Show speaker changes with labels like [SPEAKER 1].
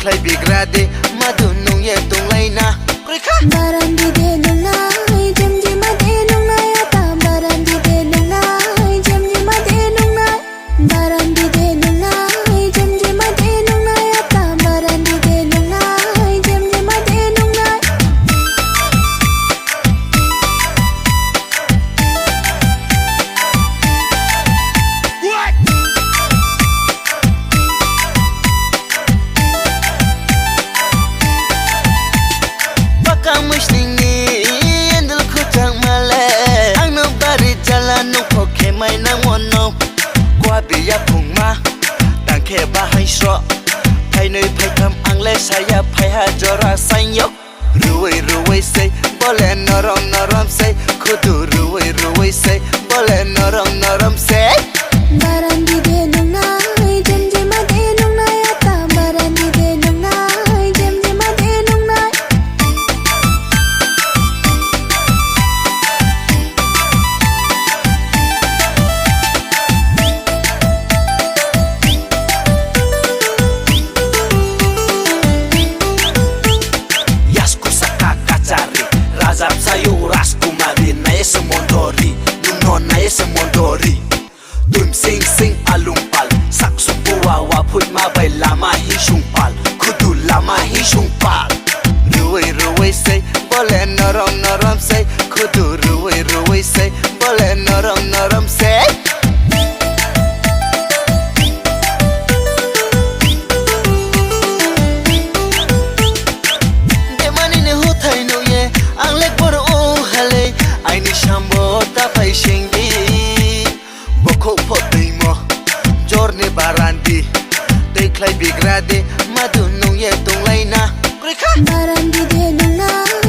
[SPEAKER 1] Tiklai bigrade madu nung ye tung laina Krika
[SPEAKER 2] Brandi de nungai jamji made nungai ata Brandi de nungai jamji made nungai Brandi de nungai jamji made nungai ata Brandi de nungai jamji made nungai
[SPEAKER 1] Kamush ningi endel kutang male ang no bari jalan no poke mai na mono kwa biya pungma tangke bahai sro pai noi pai kam ang le saya pai ha jora sanyok ruwei say bole norom say kudu ruwei say bole norom say
[SPEAKER 2] Brandi de nungai jamji made nungai ata Brandi de nungai jamji made nungai
[SPEAKER 1] Razap sayo rasku mari na ese mondori Nuno na ese mondori Dum sing alumpal Saksu buwa waput mabay lama hishungpal Kudu lama hishungpal Ruwei say Bole norom say Kudu ruwei say Bole norom say Ang legbor o hale ay ni shambo tapay shingi boko potay mo jorne barandi Tiklai bigrade madu nung ye tung laina Krika
[SPEAKER 2] Brandi de nungai